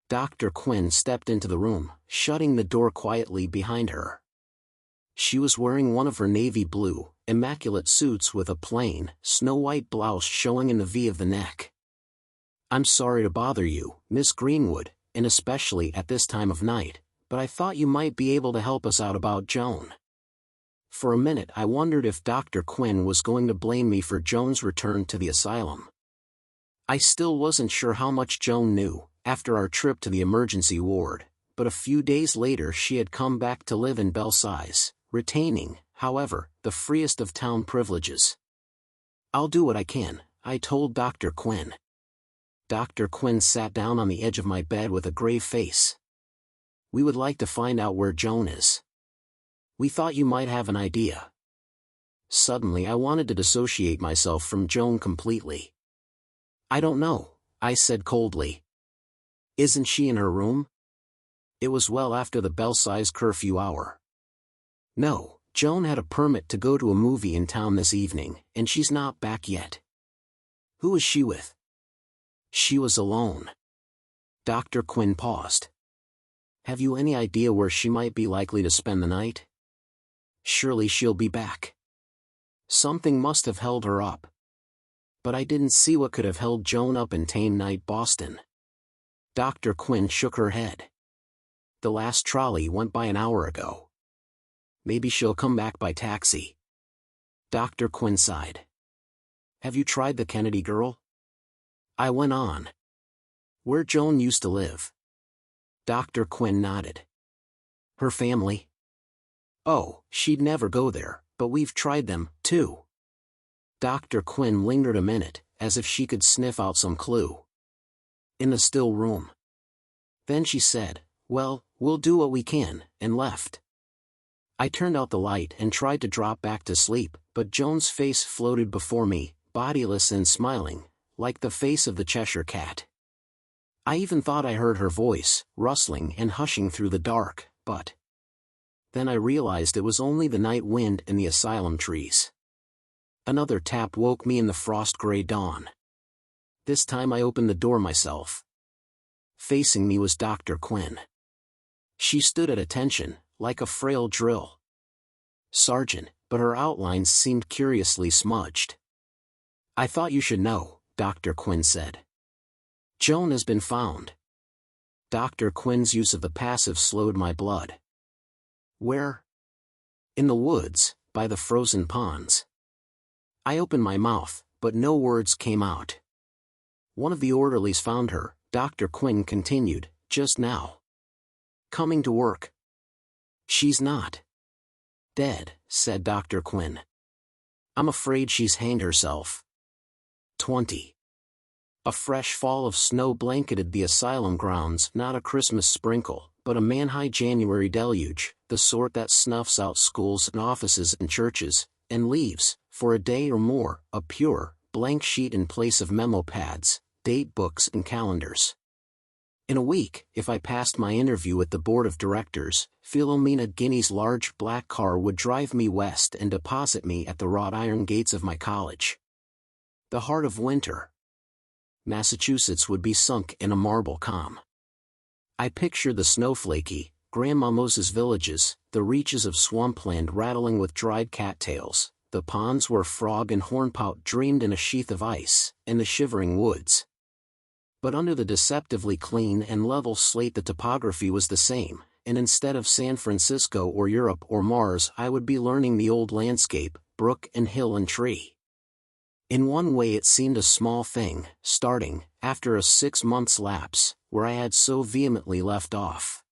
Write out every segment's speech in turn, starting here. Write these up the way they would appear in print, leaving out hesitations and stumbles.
Dr. Quinn stepped into the room, shutting the door quietly behind her. She was wearing one of her navy blue, immaculate suits with a plain, snow-white blouse showing in the V of the neck. "I'm sorry to bother you, Miss Greenwood, and especially at this time of night, but I thought you might be able to help us out about Joan." For a minute I wondered if Dr. Quinn was going to blame me for Joan's return to the asylum. I still wasn't sure how much Joan knew, after our trip to the emergency ward, but a few days later she had come back to live in Belsize, retaining, however, the freest of town privileges. "I'll do what I can," I told Dr. Quinn. Dr. Quinn sat down on the edge of my bed with a grave face. "We would like to find out where Joan is. We thought you might have an idea." Suddenly I wanted to dissociate myself from Joan completely. "I don't know," I said coldly. "Isn't she in her room?" It was well after the Belsize curfew hour. "No, Joan had a permit to go to a movie in town this evening, and she's not back yet." "Who is she with?" "She was alone." Dr. Quinn paused. "Have you any idea where she might be likely to spend the night?" "Surely she'll be back. Something must have held her up." But I didn't see what could have held Joan up in tame night Boston. Dr. Quinn shook her head. "The last trolley went by an hour ago. Maybe she'll come back by taxi." Dr. Quinn sighed. "Have you tried the Kennedy girl?" I went on. "Where Joan used to live." Dr. Quinn nodded. "Her family?" "Oh, she'd never go there, but we've tried them, too." Dr. Quinn lingered a minute, as if she could sniff out some clue. "In the still room." Then she said, "Well, we'll do what we can," and left. I turned out the light and tried to drop back to sleep, but Joan's face floated before me, bodiless and smiling, like the face of the Cheshire Cat. I even thought I heard her voice, rustling and hushing through the dark, but then I realized it was only the night wind in the asylum trees. Another tap woke me in the frost-gray dawn. This time I opened the door myself. Facing me was Dr. Quinn. She stood at attention, like a frail drill sergeant, but her outlines seemed curiously smudged. "I thought you should know," Dr. Quinn said. "Joan has been found." Dr. Quinn's use of the passive slowed my blood. "Where?" "In the woods, by the frozen ponds." I opened my mouth, but no words came out. "One of the orderlies found her," Dr. Quinn continued, "just now. Coming to work." "She's not dead," said Dr. Quinn. "I'm afraid she's hanged herself." 20. A fresh fall of snow blanketed the asylum grounds, not a Christmas sprinkle, but a man-high January deluge, the sort that snuffs out schools and offices and churches, and leaves, for a day or more, a pure, blank sheet in place of memo pads, date books and calendars. In a week, if I passed my interview with the board of directors, Philomena Guinea's large black car would drive me west and deposit me at the wrought iron gates of my college. The heart of winter. Massachusetts would be sunk in a marble calm. I pictured the snowflakey, Grandma Moses villages, the reaches of swampland rattling with dried cattails, the ponds where frog and hornpout dreamed in a sheath of ice, and the shivering woods. But under the deceptively clean and level slate the topography was the same, and instead of San Francisco or Europe or Mars I would be learning the old landscape, brook and hill and tree. In one way it seemed a small thing, starting, after a 6 months lapse, where I had so vehemently left off.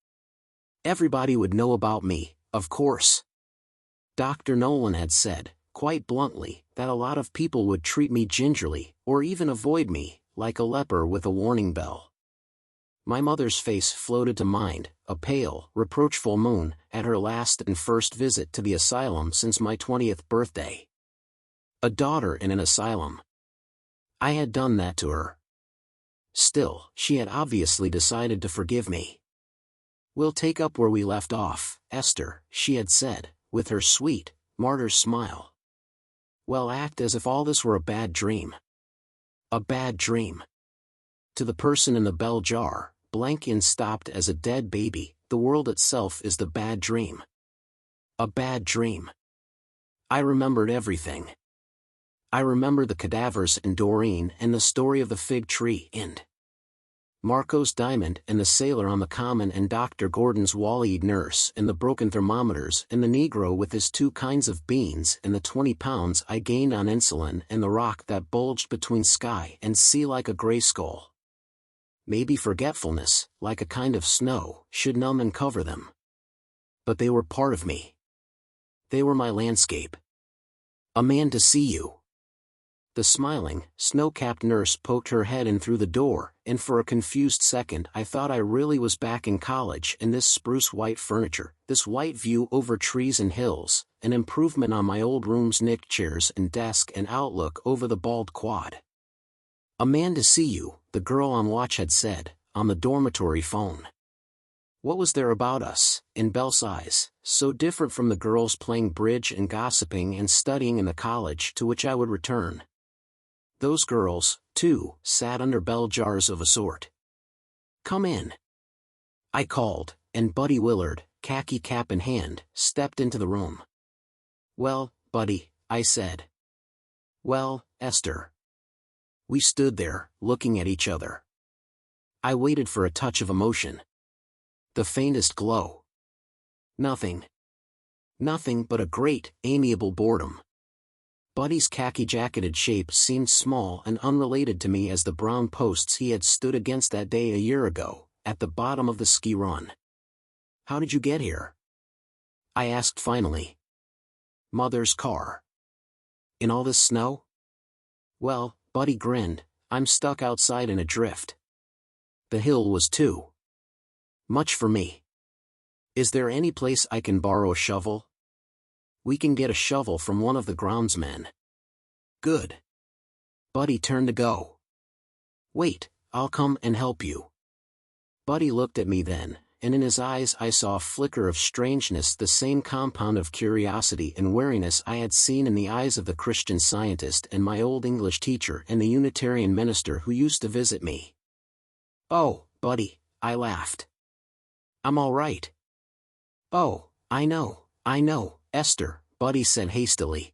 Everybody would know about me, of course. Dr. Nolan had said, quite bluntly, that a lot of people would treat me gingerly, or even avoid me, like a leper with a warning bell. My mother's face floated to mind, a pale, reproachful moon, at her last and first visit to the asylum since my 20th birthday. A daughter in an asylum. I had done that to her. Still, she had obviously decided to forgive me. "We'll take up where we left off, Esther," she had said, with her sweet, martyr's smile. "Well, act as if all this were a bad dream." A bad dream. To the person in the bell jar, blank and stopped as a dead baby. The world itself is the bad dream. A bad dream. I remembered everything. I remembered the cadavers and Doreen and the story of the fig tree and Marco's diamond and the sailor on the common and Dr. Gordon's wall-eyed nurse and the broken thermometers and the Negro with his 2 kinds of beans and the 20 pounds I gained on insulin and the rock that bulged between sky and sea like a gray skull. Maybe forgetfulness, like a kind of snow, should numb and cover them. But they were part of me. They were my landscape. A man to see you. The smiling, snow-capped nurse poked her head in through the door, and for a confused second I thought I really was back in college and this spruce white furniture, this white view over trees and hills, an improvement on my old room's nicked chairs and desk and outlook over the bald quad. A man to see you, the girl on watch had said, on the dormitory phone. What was there about us, in Belle's eyes, so different from the girls playing bridge and gossiping and studying in the college to which I would return? Those girls, too, sat under bell jars of a sort. "Come in," I called, and Buddy Willard, khaki cap in hand, stepped into the room. "Well, Buddy," I said. "Well, Esther." We stood there, looking at each other. I waited for a touch of emotion. The faintest glow. Nothing. Nothing but a great, amiable boredom. Buddy's khaki-jacketed shape seemed small and unrelated to me as the brown posts he had stood against that day a year ago, at the bottom of the ski run. "How did you get here?" I asked finally. "Mother's car." "In all this snow?" "Well," Buddy grinned, "I'm stuck outside in a drift. The hill was too much for me. Is there any place I can borrow a shovel?" "We can get a shovel from one of the groundsmen." "Good." Buddy turned to go. "Wait, I'll come and help you." Buddy looked at me then, and in his eyes I saw a flicker of strangeness, the same compound of curiosity and wariness I had seen in the eyes of the Christian Scientist and my old English teacher and the Unitarian minister who used to visit me. "Oh, Buddy," I laughed. "I'm all right." "Oh, I know, Esther," Buddy said hastily.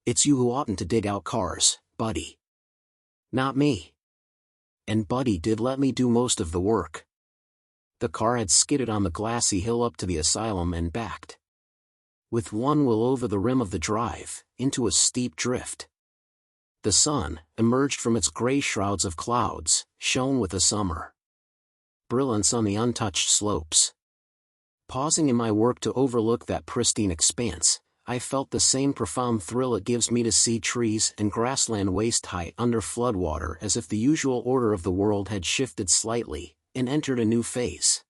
"It's you who oughtn't to dig out cars, Buddy. Not me." And Buddy did let me do most of the work. The car had skidded on the glassy hill up to the asylum and backed, with one wheel over the rim of the drive, into a steep drift. The sun, emerged from its gray shrouds of clouds, shone with a summer brilliance on the untouched slopes. Pausing in my work to overlook that pristine expanse, I felt the same profound thrill it gives me to see trees and grassland waist-high under floodwater, as if the usual order of the world had shifted slightly, and entered a new phase.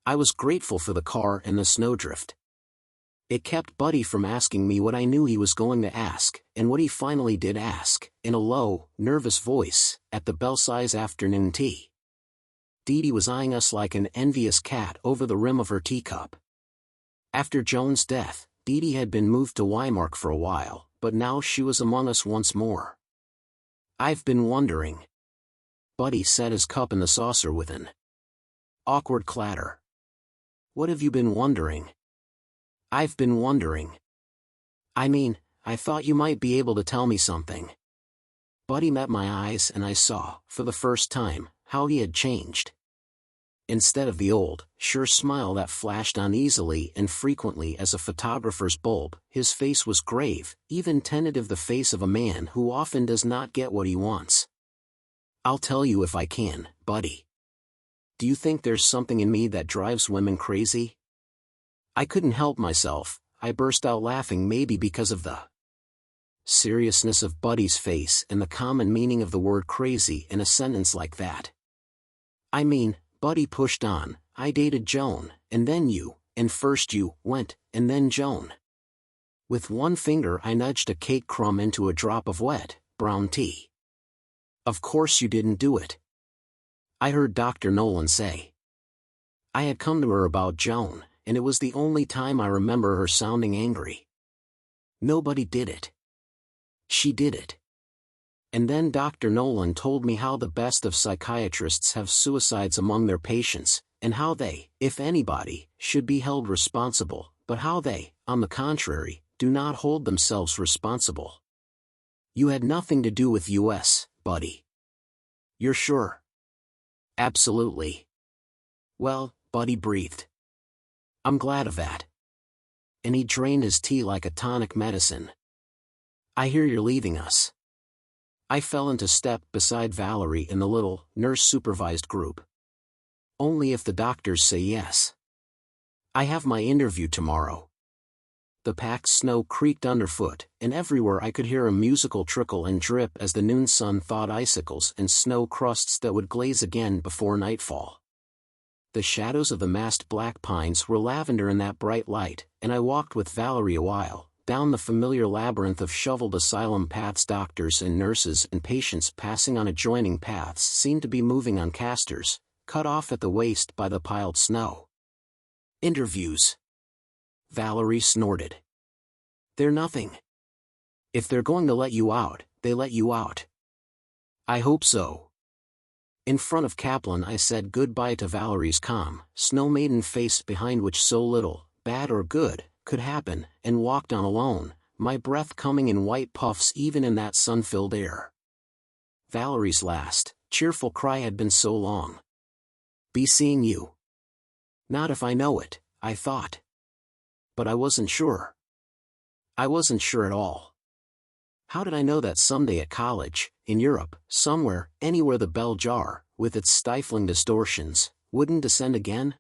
I was grateful for the car and the snowdrift. It kept Buddy from asking me what I knew he was going to ask, and what he finally did ask, in a low, nervous voice, at the Belsize afternoon tea. Dee was eyeing us like an envious cat over the rim of her teacup. After Joan's death, Dee had been moved to Weimar for a while, but now she was among us once more. "I've been wondering." Buddy set his cup in the saucer with an awkward clatter. "What have you been wondering?" "I've been wondering. I mean, I thought you might be able to tell me something." Buddy met my eyes and I saw, for the first time, how he had changed. Instead of the old, sure smile that flashed uneasily and frequently as a photographer's bulb, his face was grave, even tentative, the face of a man who often does not get what he wants. "I'll tell you if I can, Buddy. Do you think there's something in me that drives women crazy?" I couldn't help myself. I burst out laughing, maybe because of the seriousness of Buddy's face and the common meaning of the word crazy in a sentence like that. "I mean," Buddy pushed on, "I dated Joan, and then you, and first you went, and then Joan." With one finger I nudged a cake crumb into a drop of wet, brown tea. "Of course you didn't do it," I heard Dr. Nolan say. I had come to her about Joan, and it was the only time I remember her sounding angry. "Nobody did it. She did it." And then Dr. Nolan told me how the best of psychiatrists have suicides among their patients, and how they, if anybody, should be held responsible, but how they, on the contrary, do not hold themselves responsible. You had nothing to do with US, buddy. You're sure? Absolutely. Well, Buddy breathed. I'm glad of that. And he drained his tea like a tonic medicine. I hear you're leaving us. I fell into step beside Valerie in the little, nurse-supervised group. Only if the doctors say yes. I have my interview tomorrow. The packed snow creaked underfoot, and everywhere I could hear a musical trickle and drip as the noon sun thawed icicles and snow crusts that would glaze again before nightfall. The shadows of the massed black pines were lavender in that bright light, and I walked with Valerie a while, down the familiar labyrinth of shoveled asylum paths. Doctors and nurses and patients passing on adjoining paths seemed to be moving on casters, cut off at the waist by the piled snow. Interviews. Valerie snorted. They're nothing. If they're going to let you out, they let you out. I hope so. In front of Kaplan I said goodbye to Valerie's calm, snow-maiden face behind which so little, bad or good, could happen, and walked on alone, my breath coming in white puffs even in that sun-filled air. Valerie's last, cheerful cry had been so long. Be seeing you. Not if I know it, I thought. But I wasn't sure. I wasn't sure at all. How did I know that someday at college, in Europe, somewhere, anywhere the bell jar, with its stifling distortions, wouldn't descend again?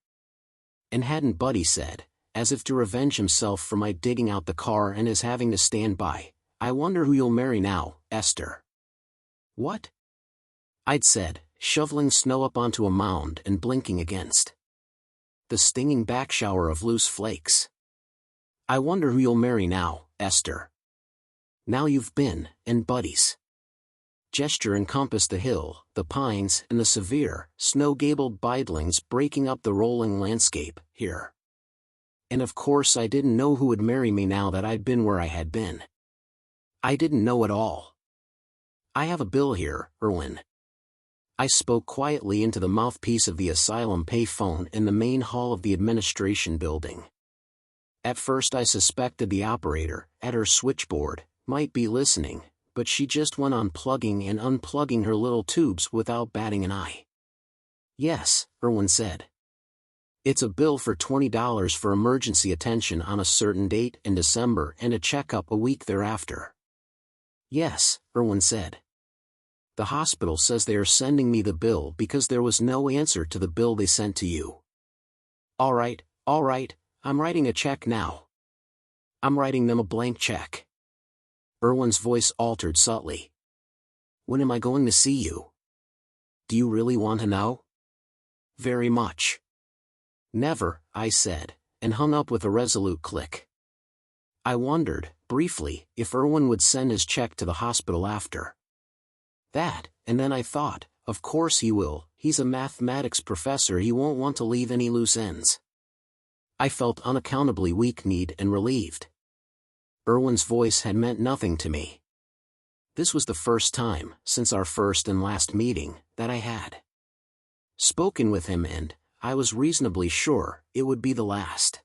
And hadn't Buddy said, as if to revenge himself for my digging out the car and his having to stand by, I wonder who you'll marry now, Esther. What? I'd said, shoveling snow up onto a mound and blinking against the stinging back shower of loose flakes. I wonder who you'll marry now, Esther. Now you've been, and Buddy's gesture encompassed the hill, the pines, and the severe, snow-gabled bidlings breaking up the rolling landscape, here. And of course I didn't know who would marry me now that I'd been where I had been. I didn't know at all. I have a bill here, Erwin. I spoke quietly into the mouthpiece of the asylum pay phone in the main hall of the administration building. At first I suspected the operator, at her switchboard, might be listening, but she just went on plugging and unplugging her little tubes without batting an eye. Yes, Erwin said. It's a bill for $20 for emergency attention on a certain date in December and a checkup a week thereafter. Yes, Erwin said. The hospital says they are sending me the bill because there was no answer to the bill they sent to you. All right, I'm writing a check now. I'm writing them a blank check. Erwin's voice altered subtly. When am I going to see you? Do you really want to know? Very much. Never, I said, and hung up with a resolute click. I wondered, briefly, if Erwin would send his check to the hospital after that, and then I thought, of course he will, he's a mathematics professor, he won't want to leave any loose ends. I felt unaccountably weak-kneed and relieved. Erwin's voice had meant nothing to me. This was the first time, since our first and last meeting, that I had spoken with him, and, I was reasonably sure, it would be the last.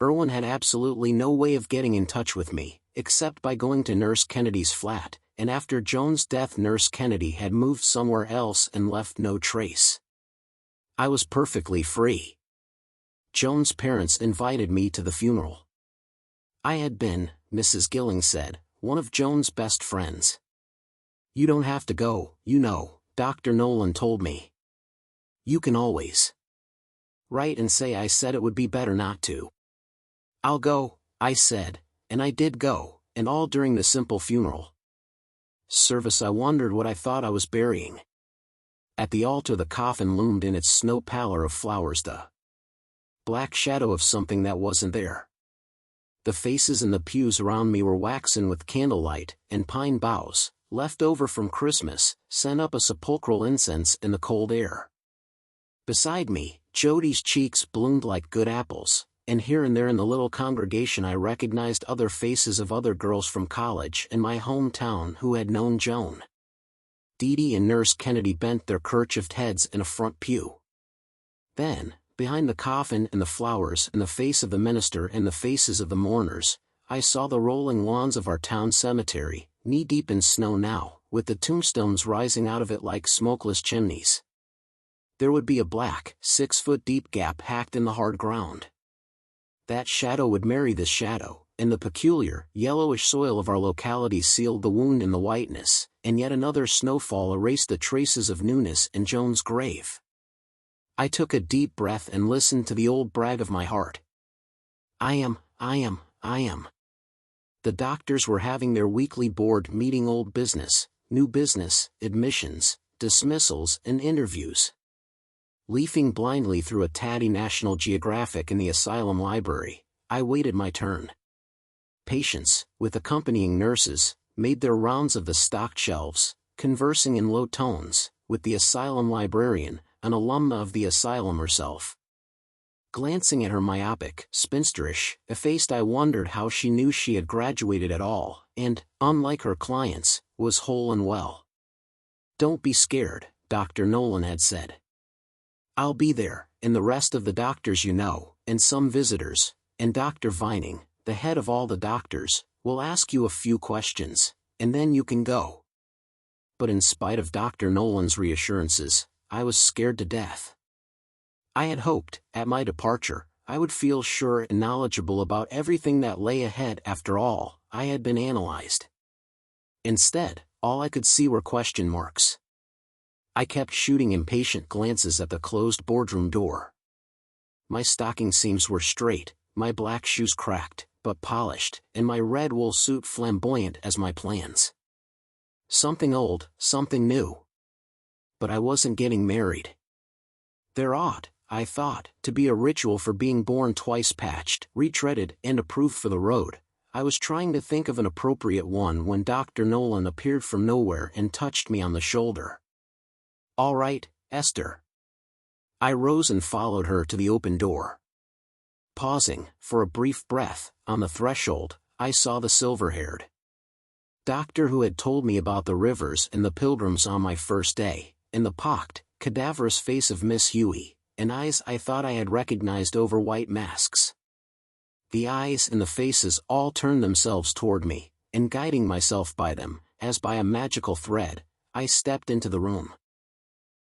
Erwin had absolutely no way of getting in touch with me, except by going to Nurse Kennedy's flat, and after Joan's death Nurse Kennedy had moved somewhere else and left no trace. I was perfectly free. Joan's parents invited me to the funeral. I had been, Mrs. Gilling said, one of Joan's best friends. You don't have to go, you know, Dr. Nolan told me. You can always write and say I said it would be better not to. I'll go, I said, and I did go, and all during the simple funeral service I wondered what I thought I was burying. At the altar the coffin loomed in its snow pallor of flowers, the black shadow of something that wasn't there. The faces in the pews around me were waxen with candlelight, and pine boughs, left over from Christmas, sent up a sepulchral incense in the cold air. Beside me, Jody's cheeks bloomed like good apples, and here and there in the little congregation I recognized other faces of other girls from college and my hometown who had known Joan. Dee Dee and Nurse Kennedy bent their kerchiefed heads in a front pew. Then, behind the coffin and the flowers and the face of the minister and the faces of the mourners, I saw the rolling lawns of our town cemetery, knee-deep in snow now, with the tombstones rising out of it like smokeless chimneys. There would be a black, 6-foot-deep gap hacked in the hard ground. That shadow would marry this shadow, and the peculiar, yellowish soil of our locality sealed the wound in the whiteness, and yet another snowfall erased the traces of newness in Joan's grave. I took a deep breath and listened to the old brag of my heart. I am. The doctors were having their weekly board meeting, old business, new business, admissions, dismissals and interviews. Leafing blindly through a tatty National Geographic in the asylum library, I waited my turn. Patients, with accompanying nurses, made their rounds of the stocked shelves, conversing in low tones, with the asylum librarian, an alumna of the asylum herself. Glancing at her myopic, spinsterish, effaced, I wondered how she knew she had graduated at all, and, unlike her clients, was whole and well. "Don't be scared," Dr. Nolan had said. "I'll be there, and the rest of the doctors you know, and some visitors, and Dr. Vining, the head of all the doctors, will ask you a few questions, and then you can go." But in spite of Dr. Nolan's reassurances, I was scared to death. I had hoped, at my departure, I would feel sure and knowledgeable about everything that lay ahead. After all, I had been analyzed. Instead, all I could see were question marks. I kept shooting impatient glances at the closed boardroom door. My stocking seams were straight, my black shoes cracked, but polished, and my red wool suit flamboyant as my plans. Something old, something new. But I wasn't getting married. There ought, I thought, to be a ritual for being born, twice patched, retreaded, and approved for the road. I was trying to think of an appropriate one when Dr. Nolan appeared from nowhere and touched me on the shoulder. "All right, Esther." I rose and followed her to the open door. Pausing, for a brief breath, on the threshold, I saw the silver-haired doctor who had told me about the rivers and the pilgrims on my first day, and the pocked, cadaverous face of Miss Huey, and eyes I thought I had recognized over white masks. The eyes and the faces all turned themselves toward me, and guiding myself by them, as by a magical thread, I stepped into the room.